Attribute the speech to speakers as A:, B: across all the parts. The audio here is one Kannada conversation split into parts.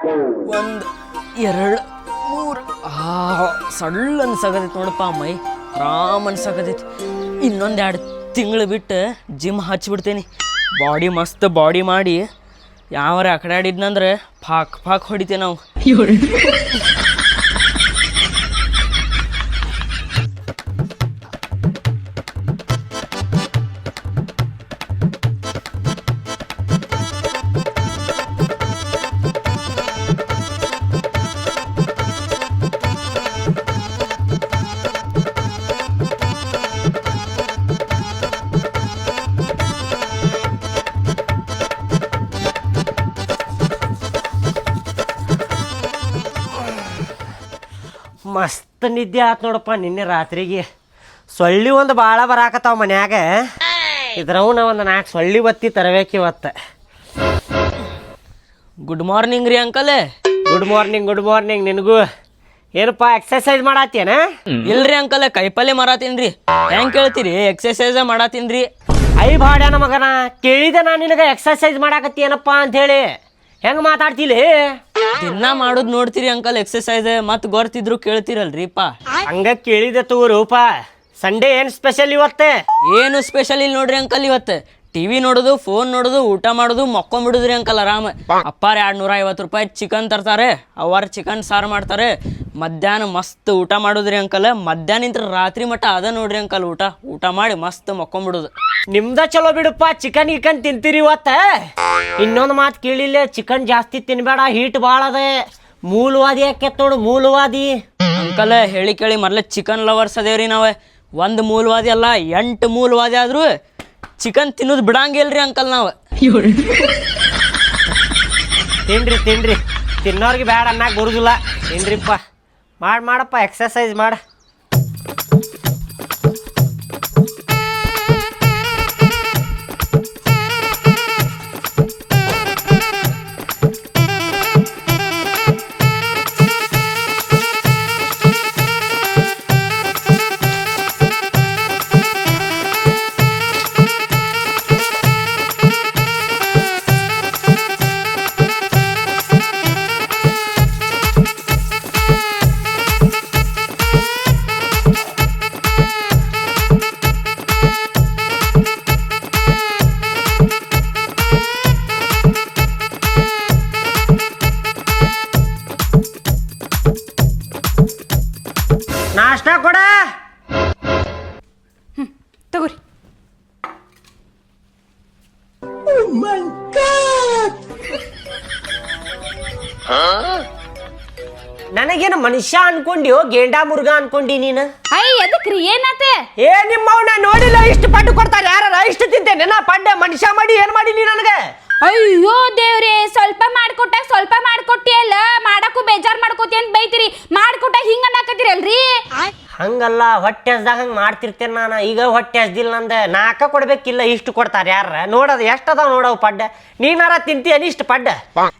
A: 1 2 3 ಸಳ್ಳ ಅನ್ಸಾಗತೈತಿ ನೋಡಪ್ಪ ಮೈ ಆರಾಮ್ ಅನ್ಸಾಗತೈತಿ. ಇನ್ನೊಂದು 2 ತಿಂಗಳು ಬಿಟ್ಟು ಜಿಮ್ ಹಚ್ಚಿಬಿಡ್ತೇನೆ. ಬಾಡಿ ಮಸ್ತ್ ಬಾಡಿ ಮಾಡಿ ಯಾವಾರ ಆ ಕಡೆ ಆಡಿದ್ನಂದ್ರೆ ಫಾಕ್ ಹೊಡಿತೇವೆ ನಾವು.
B: ಮಸ್ತ್ ನಿದ್ದೆ ಆತು ನೋಡಪ್ಪ ನಿನ್ನೆ ರಾತ್ರಿಗೆ. ಸೊಳ್ಳಿ ಒಂದು ಭಾಳ ಬರಾಕತ್ತಾವ ಮನ್ಯಾಗ. ಇದ್ರವು ನಾ ಒಂದು 4 ಸೊಳ್ಳಿ ಬತ್ತಿ ತರಬೇಕು ಇವತ್ತು.
A: ಗುಡ್ ಮಾರ್ನಿಂಗ್ ರೀ ಅಂಕಲ್.
B: ಗುಡ್ ಮಾರ್ನಿಂಗ್ ನಿನಗೂ. ಏನಪ್ಪ ಎಕ್ಸರ್ಸೈಸ್ ಮಾಡತ್ತೇನ?
A: ಇಲ್ರಿ ಅಂಕಲ್, ಕೈಪಲ್ಲೆ ಮಾರಾತೀನ್ರಿ. ಹೆಂಗೆ ಕೇಳ್ತೀರಿ? ಎಕ್ಸರ್ಸೈಸ ಮಾಡತ್ತೀನ್ರಿ.
B: ಐ ಬಾಡ್ಯಾನ ಮಗನ, ಕೇಳಿದೆ ನಾನು ನಿನಗೆ ಎಕ್ಸರ್ಸೈಸ್ ಮಾಡಾಕತ್ತೇನಪ್ಪ ಅಂಥೇಳಿ. ಹೆಂಗೆ ಮಾತಾಡ್ತಿಲಿ?
A: ದಿನ ಮಾಡೋದು ನೋಡ್ತೀರಿ ಅಂಕಲ್ ಎಕ್ಸರ್ಸೈಸ್, ಮತ್ತು ಗೊತ್ತಿದ್ರು ಕೇಳ್ತೀರಲ್ರಿಪ್ಪ.
B: ಹಂಗ ಕೇಳಿದೆ ತಗೋರೂಪ. ಸಂಡೇ ಏನು ಸ್ಪೆಷಲ್ ಇವತ್ತೆ?
A: ಏನು ಸ್ಪೆಷಲ್ ಇಲ್ಲ ನೋಡ್ರಿ ಅಂಕಲ್. ಇವತ್ತು ಟಿವಿ ನೋಡೋದು, ಫೋನ್ ನೋಡೋದು, ಊಟ ಮಾಡೋದು, ಮಕ್ಕೊಂಬಿಡುದ್ರಿ ಅಂಕಲ್ ಆರಾಮ. ಅಪ್ಪಾರ 250 ರೂಪಾಯಿ ಚಿಕನ್ ತರ್ತಾರೆ, ಅವ್ವಾರ ಚಿಕನ್ ಸಾರು ಮಾಡ್ತಾರೆ. ಮಧ್ಯಾಹ್ನ ಮಸ್ತ್ ಊಟ ಮಾಡೋದ್ರಿ ಅಂಕಲ್. ಮಧ್ಯಾಹ್ನ ರಾತ್ರಿ ಮಟ್ಟ ಅದ ನೋಡ್ರಿ ಅಂಕಲ್. ಊಟ ಮಾಡಿ ಮಸ್ತ್ ಮಕ್ಕೊಂಬಿಡುದು.
B: ನಿಮ್ದ ಚಲೋ ಬಿಡಪ್ಪ, ಚಿಕನ್ ತಿಂತೀರಿ ಇವತ್ತ. ಇನ್ನೊಂದು ಮಾತು ಕೇಳಿಲ್ಲ, ಚಿಕನ್ ಜಾಸ್ತಿ ತಿನ್ಬೇಡ, ಹೀಟ್ ಭಾಳ ಅದ. ಮೂಲವಾದಿ ಯಾಕೆ ನೋಡು, ಮೂಲವಾದಿ.
A: ಅಂಕಲ್ ಹೇಳಿ ಕೇಳಿ ಮೊದಲೇ ಚಿಕನ್ ಲವರ್ಸ್ ಅದೇವ್ರಿ ನಾವು. 1 ಮೂಲವಾದಿ ಅಲ್ಲ 8 ಮೂಲವಾದಿ ಆದ್ರೂ ಚಿಕನ್ ತಿನ್ನೋದು ಬಿಡಂಗಿಲ್ರಿ ಅಂಕಲ್ ನಾವು.
B: ತಿನ್ರಿ ತಿನ್ನೋರ್ಗೆ ಬ್ಯಾಡ ಅನ್ನಕ್ಕೆ ಬರುದಿಲ್ಲ. ತಿನ್ರಿಪ್ಪ, ಮಾಡಪ್ಪ ಎಕ್ಸರ್ಸೈಸ್ ಮಾಡ. ನಾಷ್ಟಾ ಕೊಡ
C: ತಗೋರಿ.
B: ನನಗೇನು ಮನುಷ್ಯ ಅನ್ಕೊಂಡ್ಯೋ ಗೇಂಡಾ ಮುರ್ಗ ಅನ್ಕೊಂಡಿ ನೀನು?
C: ಎದಕ್ರಿ ಏನಾತ?
B: ನಿಮ್ಮವ್ನ ನೋಡಿಲ್ಲ, ಇಷ್ಟು ಪಡ್ಡು ಕೊಡ್ತಾರೆ ಯಾರ? ಇಷ್ಟು ತಿಂತೇನೆ ನಾ ಪಡ್ಡ ಮನುಷ್ಯ ಮಾಡಿ ಏನ್ ಮಾಡಿಲಿ ನನಗೆ?
C: ಅಯ್ಯೋ ದೇವ್ರೆ, ಸ್ವಲ್ಪ ಮಾಡ್ಕೊಟ್ಟಿ ಅಲ್ಲ, ಮಾಡಕ್ಕೂ ಬೇಜಾರ್ ಮಾಡ್ಕೋತಿ ಅಂತ ಬೈತಿರಿ. ಮಾಡ್ಕೊಟ್ಟ ಹಿಂಗ ಅನ್ನಕತ್ತೀರಲ್ರಿ?
B: ಹಂಗಲ್ಲ, ಹೊಟ್ಟೆ ಹಸ್ದಾಗ ಹಂಗ ಮಾಡ್ತಿರ್ತೇನೆ ನಾನು. ಈಗ ಹೊಟ್ಟೆ ಹಸ್ದಿಲ್ಲ ನಂದ, 4 ಕೊಡ್ಬೇಕಿಲ್ಲ, ಇಷ್ಟು ಕೊಡ್ತಾರೆ ಯಾರ? ನೋಡೋದು ಎಷ್ಟದಾವ ನೋಡವು ಪಡ್ಡ. ನೀನಾರ ತಿಂತೀಯನಿ ಇಷ್ಟು ಪಡ್ಡ?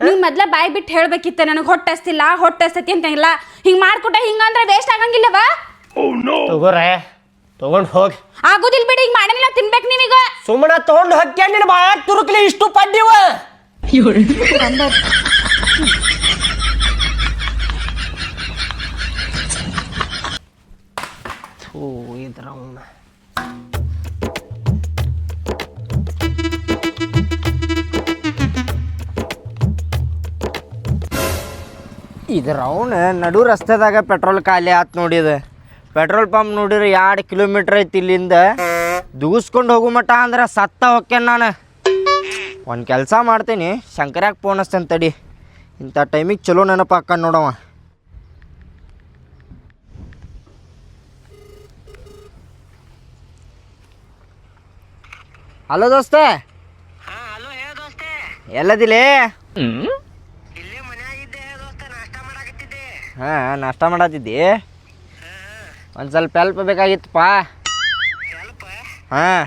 C: ನೀವ್ ಮೊದ್ಲ ಬಾಯ್ ಬಿಟ್ಟು ಹೇಳ್ಬೇಕಿತ್ತ, ನನಗೆ ಹೊಟ್ಟೆ ಹಸ್ತಿಲ್ಲ, ಹೊಟ್ಟೆ ಹಸ್ತತಿ ಅಂತ ಇಲ್ಲ. ಹಿಂಗ್ ಮಾಡ್ಕೊಟ್ಟ ಹಿಂಗ ಅಂದ್ರೆ ವೇಸ್ಟ್ ಆಗಂಗಿಲ್ಲವಾ?
B: ತಗೋರೆ, ತಗೊಂಡ್ ಹೋಗಿ.
C: ಆಗುದಿಲ್ ಬಿಡಿ, ಹಿಂಗ್ ಮಾಡಲಿಲ್ಲ ತಿನ್ಬೇಕು ನೀವೀಗ.
B: ಸುಮ್ಮನೆ ತಗೊಂಡು ಹೊಕ್ಕೆ ನಿನ್ನ ಬಾಳ ತುರುಕ್ಲಿ ಇಷ್ಟು ಪಡ್ಡಿವ.
D: ಇದ್ರವನ ನಡು ರಸ್ತೆದಾಗ ಪೆಟ್ರೋಲ್ ಖಾಲಿ ಆತು ನೋಡಿದ. ಪೆಟ್ರೋಲ್ ಪಂಪ್ ನೋಡಿದ್ರೆ 2 ಕಿಲೋಮೀಟ್ರ್ ಐತಿ ಇಲ್ಲಿಂದ. ದೂಸ್ಕೊಂಡು ಹೋಗೋ ಮಟ್ಟ ಅಂದ್ರೆ ಸತ್ತ ಹೊಕ್ಕೇನೆ ನಾನು. ಒಂದು ಕೆಲಸ ಮಾಡ್ತೀನಿ, ಶಂಕರ್ಯಾಗ ಫೋನ್ ಹಚ್ತೇನೆ ತಡಿ. ಇಂಥ ಟೈಮಿಗೆ ಚಲೋ ನೆನಪು ಹಾಕೊಂಡು ನೋಡವ. ಹಲೋ ದೋಸ್ತೆ. ಎಲ್ಲದಿಲೇ? ಹಾಂ, ನಾಷ್ಟ ಮಾಡತ್ತಿದ್ದಿ? ಒಂದು ಸ್ವಲ್ಪ ಹೆಲ್ಪ್ ಬೇಕಾಗಿತ್ತಪ್ಪ. ಹಾಂ,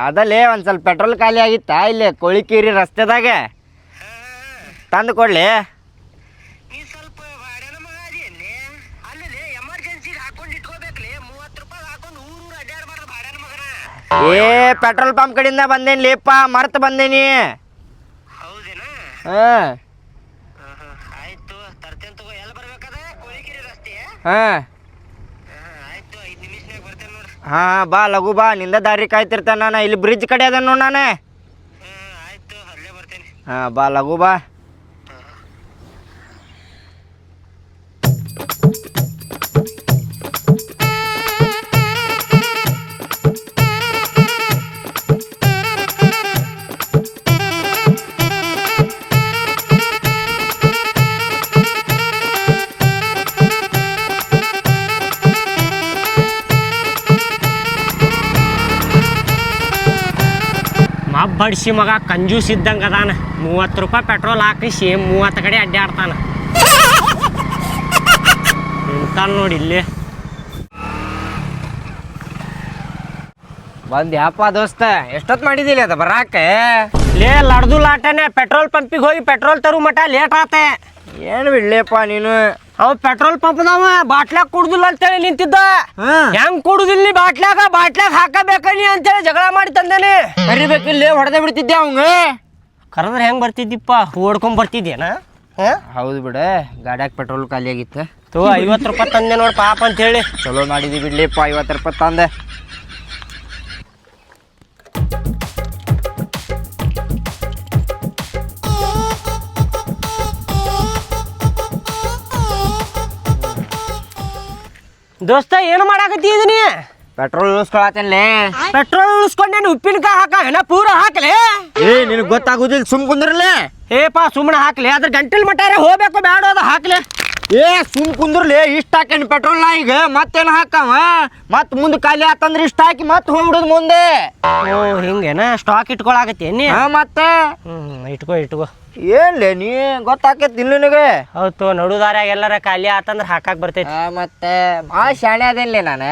D: ಅದಲ್ಲೇ ಒಂದು ಸ್ವಲ್ಪ ಪೆಟ್ರೋಲ್ ಖಾಲಿ ಆಗಿತ್ತಾ ಇಲ್ಲೇ ಕೋಳಿಕೇರಿ ರಸ್ತೆದಾಗ. ತಂದು ಕೊಡ್ಲಿ? ಏ ಪೆಟ್ರೋಲ್ ಪಂಪ್ ಕಡೆಯಿಂದ ಬಂದೇನಿ ಲೇಪ ಮರ್ತ ಬಂದೇನಿ. ಹಾ
B: ಆಯ್ತು ತರ್ತೇನೆ ತಗೋ. ಎಲ್ಲಿ ಬರ್ಬೇಕದ? ಕೋಳಿಕೆರೆ ರಸ್ತೆ.
D: ಹಾ
B: ಆಯ್ತು 5 ನಿಮಿಷನಾಗ ಬರ್ತೇನೆ ನೋಡ್ರಿ.
D: ಹಾ ಬಾ ಲಘು ಬಾ, ನಿಂದ ದಾರಿ ಕಾಯ್ತಿರ್ತಾನ ನಾನು. ಇಲ್ಲಿ ಬ್ರಿಡ್ಜ್ ಕಡೆ ಅದ ನೋಡ್ ನಾನು.
B: ಆಯ್ತು ಅಲ್ಲೇ ಬರ್ತೇನೆ.
D: ಹಾ ಬಾ ಲಘು ಬಾ.
B: ಬಡ್ಸಿ ಮಗ ಕಂಜೂಸ್ ಇದ್ದಂಗೆ ಅದಾನ. 30 ರೂಪಾಯಿ ಪೆಟ್ರೋಲ್ ಹಾಕಿಸಿ 30 ಕಡೆ ಅಡ್ಡಾಡ್ತಾನ. ನಿಂತಾನ ನೋಡಿ ಇಲ್ಲಿ.
D: ಬಂದ್ ಯಾಪ ದೋಸ್ತ, ಎಷ್ಟೊತ್ತು ಮಾಡಿದಿಲ್ಲ ಅದ ಬರಾಕ?
B: ಲೇ ಲಡ್ದು ಲಾಟನೆ. ಪೆಟ್ರೋಲ್ ಪಂಪಿಗೆ ಹೋಗಿ ಪೆಟ್ರೋಲ್ ತರು ಮಟ ಲೇಟ್ ಆತೆ.
D: ಏನು ಬಿಡ್ಲೇಪ್ಪ ನೀನು.
B: ಅವ್ ಪೆಟ್ರೋಲ್ ಪಂಪ್ದವ ಬಾಟ್ಲಾಗ ಕುಡ್ದಿಲ್ಲ ಅಂತೇಳಿ ನಿಂತಿದ್ದ. ಹೆಂಗ್ ಕುಡುದಿಲ್ಲ ನೀ ಬಾಟ್ಲಾಗ ಹಾಕಬೇಕ ನೀ ಅಂತೇಳಿ ಜಗಳ ಮಾಡಿ ತಂದೇನೆ.
D: ಕರಿಬೇಕಿಲ್ಲ ಹೊಡೆದ ಬಿಡ್ತಿದ್ದೆ ಅವಂಗ.
B: ಕರೆದ್ರೆ ಹೆಂಗ್ ಬರ್ತಿದ್ದಿಪ್ಪ? ಓಡ್ಕೊಂಡ್ ಬರ್ತಿದ್ಯೇನ?
D: ಹೌದು ಬಿಡ, ಗಾಡ್ಯಾಗ ಪೆಟ್ರೋಲ್ ಖಾಲಿ ಆಗಿತ್ತು.
B: 50 ರೂಪಾಯಿ ತಂದೆ ನೋಡಿ ಪಾಪ ಅಂತ ಹೇಳಿ.
D: ಚಲೋ ಮಾಡಿದಿ ಬಿಡ್ಲಿಪ್ಪ, 50 ರೂಪಾಯಿ ತಂದೆ.
B: ದೋಸ್ತ ಏನು ಮಾಡಾಕತ್ತಿದೀನಿ?
D: ಪೆಟ್ರೋಲ್ ಉಳಿಸ್ಕೊಳತ್ತೇನ್ಲೇ.
B: ಪೆಟ್ರೋಲ್ ಉಳಿಸ್ಕೊಂಡೇನು ಉಪ್ಪಿನಕಾಯಿ ಹಾಕ ಪೂರ ಹಾಕ್ಲೆ.
D: ಏ ನಿನಗೆ ಗೊತ್ತಾಗುದಿಲ್ಲ, ಸುಮ್ ಕುಂದ್ರಲೇ.
B: ಏಪಾ ಸುಮ್ಮನೆ ಹಾಕ್ಲಿ. ಅದ್ರ ಗಂಟಲ್ ಮಟಾರೆ ಹೋಗ್ಬೇಕು ಬೇಡ ಅದ ಹಾಕ್ಲೆ.
D: ಏ ಸುಮ್ ಕುಂದ್ರಲಿ. ಇಷ್ಟ ಹಾಕೇನಿ ಪೆಟ್ರೋಲ್ ನಾ ಈಗ. ಮತ್ತೇನು ಹಾಕವ? ಮತ್ ಮುಂದೆ ಖಾಲಿ ಆತಂದ್ರೆ ಇಷ್ಟ ಹಾಕಿ ಮತ್ತೆ ಹೋಗ್ಬಿಡುದು ಮುಂದೆ.
B: ಓ ಹಿಂಗೇನ? ಸ್ಟಾಕ್ ಇಟ್ಕೊಳಕತ್ತೀನಿ.
D: ಹಾ ಮತ್ತೆ
B: ಇಟ್ಕೋ.
D: ಏನ್ಲೇ ನೀ ಗೊತ್ತಾಕೇತಿಲ್ಲ ನಿನಗೆ?
B: ಹೌದು ನಡುದಾರ್ಯಾಗ ಎಲ್ಲಾರ ಖಾಲಿ ಆತಂದ್ರ ಹಾಕಾಕ್ ಬರ್ತೈತಿ.
D: ಮತ್ತೆ ಭಾಳ ಶಾಣೆ ಅದೇನ್ಲೇ ನಾನು.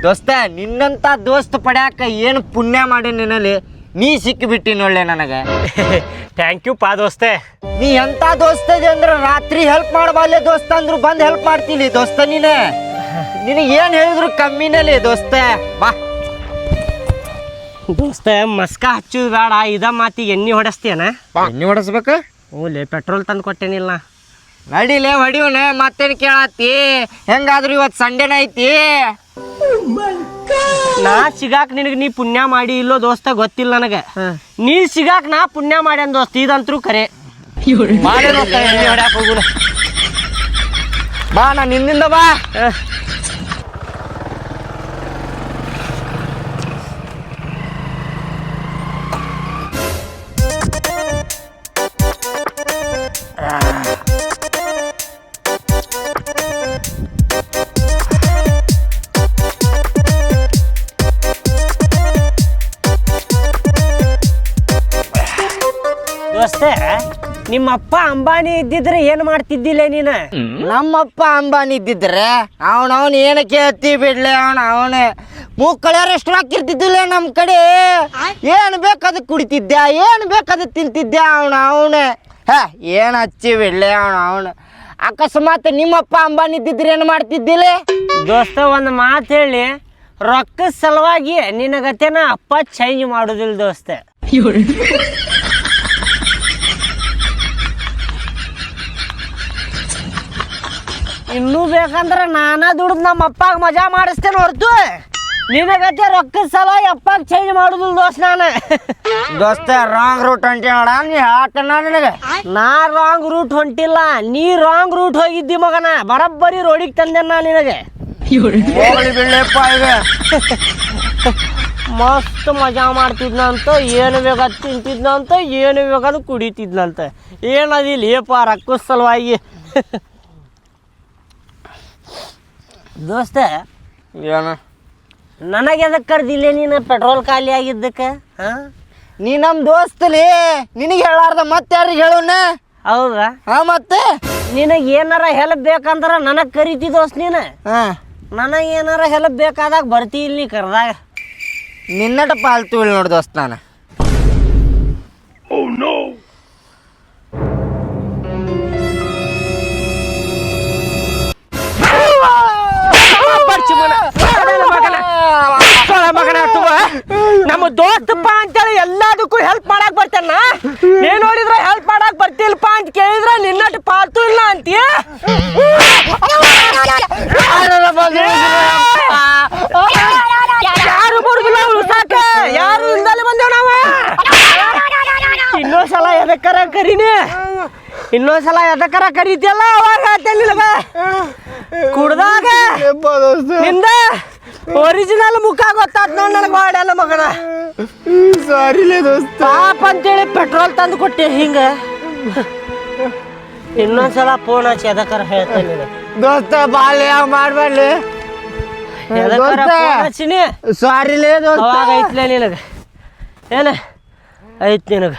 D: ದೋಸ್ತ ನಿನ್ನಂತ ದೋಸ್ತ್ ಪಡ್ಯಾಕ ಏನು ಪುಣ್ಯ ಮಾಡಿ ನಿನ್ನಲ್ಲಿ ನೀ ಸಿಕ್ಕಿಬಿಟ್ಟಿ ನೋಡ್ಲೆ ನನಗೆ.
B: ಥ್ಯಾಂಕ್ ಯು ಪಾ ದೋಸ್ತೆ.
D: ನೀ ಎಂತ ದೋಸ್ತ ಇದೆ ಅಂದ್ರೆ ರಾತ್ರಿ ಹೆಲ್ಪ್ ಮಾಡಬಾರ್ಲೆ ದೋಸ್ತ ಅಂದ್ರು ಬಂದು ಹೆಲ್ಪ್ ಮಾಡ್ತೀನಿ ದೋಸ್ತ. ನಿನಗೆ ಏನು ಹೇಳಿದ್ರು ಕಮ್ಮಿನಲ್ಲಿ ದೋಸ್ತ. ಬಾ
B: ದೋಸ್ತ ಮಸ್ಕ ಹಚ್ಚುದು ಬೇಡ, ಇದ ಮಾತಿಗೆ ಎಣ್ಣೆ ಹೊಡೆಸ್ತೇನ?
D: ಎಣ್ಣೆ ಹೊಡೆಸ್ಬೇಕು?
B: ಓಲೆ ಪೆಟ್ರೋಲ್ ತಂದು ಕೊಟ್ಟೇನಿಲ್ಲ.
D: ನಡಿಲೇ ಹೊಡಿವನೆ, ಮತ್ತೇನು ಕೇಳತ್ತಿ? ಹೆಂಗಾದ್ರು ಇವತ್ತು ಸಂಡೇನ ಐತಿ.
B: ನಾ ಸಿಗಾಕ್ ನಿನಗೆ ನೀ ಪುಣ್ಯ ಮಾಡಿ ಇಲ್ಲೋ ದೋಸ್ತ ಗೊತ್ತಿಲ್ಲ ನನಗೆ. ನೀ ಸಿಗಾಕ್ ನಾ ಪುಣ್ಯ ಮಾಡ್ಯಾನ ದೋಸ್ತ, ಇದಂತ್ರು ಕರೆ. ಬಾಳೆ ದೋಸ್ತ ಎಣ್ಣೆ ಹೊಡ್ಯಾಕ ಹೋಗುಣ.
D: ಬಾ ನಾ ನಿನ್ನಿಂದ ಬಾ.
B: ದೋಸ್ತ ನಿಮ್ಮಪ್ಪ ಅಂಬಾನಿ ಇದ್ದಿದ್ರೆ ಏನ್ ಮಾಡ್ತಿದ್ದಿಲ್ಲ ನೀನ?
D: ನಮ್ಮಪ್ಪ ಅಂಬಾನಿ ಇದ್ದಿದ್ರೆ ಅವನವನ್ ಏನು ಕೇಳ್ತಿ ಬಿಡ್ಲೆ. ಅವನ ಮೂಕ್ಕಳ್ಯಾರ ಎಷ್ಟು ಹಾಕಿರ್ತಿದ್ದಿಲ್ಲ ನಮ್ಮ ಕಡೆ. ಏನು ಬೇಕಾದ ಕುಡಿತಿದ್ದೆ, ಏನು ಬೇಕಾದ ತಿಂತಿದ್ದೆ. ಅವನ ಏನು ಹಚ್ಚಿ ಬಿಡ್ಲೆ. ಅವನು ಅಕಸ್ಮಾತ್ ನಿಮ್ಮಪ್ಪ ಅಂಬಾನಿ ಇದ್ದಿದ್ರೆ ಏನು ಮಾಡ್ತಿದ್ದಿಲ್ಲ?
B: ದೋಸ್ತ ಒಂದು ಮಾತು ಹೇಳಿ, ರೊಕ್ಕದ ಸಲುವಾಗಿ ನಿನಗತೆನ ಅಪ್ಪ ಚೇಂಜ್ ಮಾಡುದಿಲ್ಲ ದೋಸ್ತ. ಇನ್ನೂ ಬೇಕಂದ್ರೆ ನಾನಾ ದುಡ್ದು ನಮ್ಮ ಅಪ್ಪಾಗ ಮಜಾ ಮಾಡಿಸ್ತೇನೆ ಹೊರತು ನಿನಗತ್ತೆ ರೊಕ್ಕದ ಸಲುವಾಗಿ ಅಪ್ಪಾಗ ಚೇಂಜ್ ಮಾಡುದಿಲ್ಲ ದೋಸ್ತ. ನಾನು
D: ದೋಸ್ತ ರಾಂಗ್ ರೂಟ್ ಹೊಂಟಿ ನೋಡ, ನೀ ಹೇಳ್ತಾನ ನನಗೆ.
B: ನಾ ರಾಂಗ್ ರೂಟ್ ಹೊಂಟಿಲ್ಲ, ನೀ ರಾಂಗ್ ರೂಟ್ ಹೋಗಿದ್ದಿ ಮಗನ. ಬರಬ್ಬರಿ ರೋಡಿಗೆ ತಂದೆ ನಾ ನಿನಗೆ.
D: ಹೋಗ್ಲಿ ಬಿಡ್ಲೆಪ್ಪ ಈಗ.
B: ಮಸ್ತ್ ಮಜಾ ಮಾಡ್ತಿದ್ನಂತ, ಏನು ಬೇಕಾದ ತಿಂತಿದ್ನಂತ, ಏನು ಬೇಕಾದ ಕುಡಿತಿದ್ನಂತ. ಏನದಿಲ್ಲ ಏಪ ರೊಕ್ಕದ ಸಲುವಾಗಿ. ದೋಸ್ತ
D: ಏನು
B: ನನಗೆ ಅದಕ್ಕೆ ಕರ್ದಿಲ್ಲ ನೀನು ಪೆಟ್ರೋಲ್ ಖಾಲಿ ಆಗಿದ್ದಕ್ಕೆ?
D: ನೀ ನಮ್ಮ ದೋಸ್ತಲಿ, ನಿನಗೆ ಹೇಳಾರ್ದ ಮತ್ತೆ ಯಾರಿಗೆ ಹೇಳೋಣ?
B: ಹೌದಾ?
D: ಮತ್ತೆ
B: ನಿನಗೆ ಏನಾರ ಹೆಲ್ಪ್ ಬೇಕಂದ್ರೆ ನನಗೆ ಕರಿತಿ ದೋಸ್ತ. ನೀನು ನನಗೆ ಏನಾರ ಹೆಲ್ಪ್ ಬೇಕಾದಾಗ ಬರ್ತಿ ಇಲ್ಲಿ ಕರೆದಾಗ.
D: ನಿನ್ನಟ ಪಾಲ್ತು ಇಲ್ಲಿ ನೋಡಿ ದೋಸ್ತ ನಾನು.
B: ಮಗನ ನಮ್ಮ ದೋಸ್ತಪ್ಪ ಅಂತೇಳಿ ಎಲ್ಲದಕ್ಕೂ ಹೆಲ್ಪ್ ಮಾಡಕ್ ಬರ್ತೇನ ನೀನ್ ನೋಡಿದ್ರ ಹೆಲ್ಪ್ ಮಾಡಕ್ ಬರ್ತಿಲ್ಪ ಅಂತ ಕೇಳಿದ್ರ ನಿನ್ನಟ್ಟು ಪಾಲ್ತು ಇಲ್ಲ ಅಂತೀಯ ಯಾರು ಬರುದಿಲ್ಲ ಉಳ್ಸಾಕ ಯಾರು ಇಲ್ದಲೆ ಬಂದೇವ್ ನಾವ ಇನ್ನೊಂದ್ಸಲ ಎದಕ್ಕರ ಕರೀನಿ ಇನ್ನೊಂದ್ಸಲ ಎದಕ್ಕರ ಕರೀತಿಯಲ್ಲ ಅವಾಗ ಹೇಳ್ತೇನೆ ನಿನಗ ಕುಡ್ದಾಗ ನಿಂದ ಒರಿಜಿನಲ್ ಮುಖ ಗೊತ್ತಾತ್ ನೋಡ್ ನನಗೆ ಮಾಡಲ್ಲ ಮಗನ
D: ಸಾರಿಲೇ ದೋಸ್ತ
B: ಪಾಪ ಅಂತೇಳಿ ಪೆಟ್ರೋಲ್ ತಂದು ಕೊಟ್ಟೆ ಹಿಂಗ ಇನ್ನೊಂದ್ಸಲ ಫೋನ್ ಹಚ್ಚಿ ಎದಕ್ಕರ ಹೇಳ್ತೇನೆ
D: ದೋಸ್ತ ಬಾಲ್ಯ ಮಾಡ್ಬೇಡ್ಲಿ
B: ಹಚ್ಚಿನಿ
D: ಸಾರಿಲೇ ದೋಸ್ತ
B: ಅವಾಗ ಐತ್ಲೇ ನಿನಗ ಏನ ಐತ್ ನಿನಗ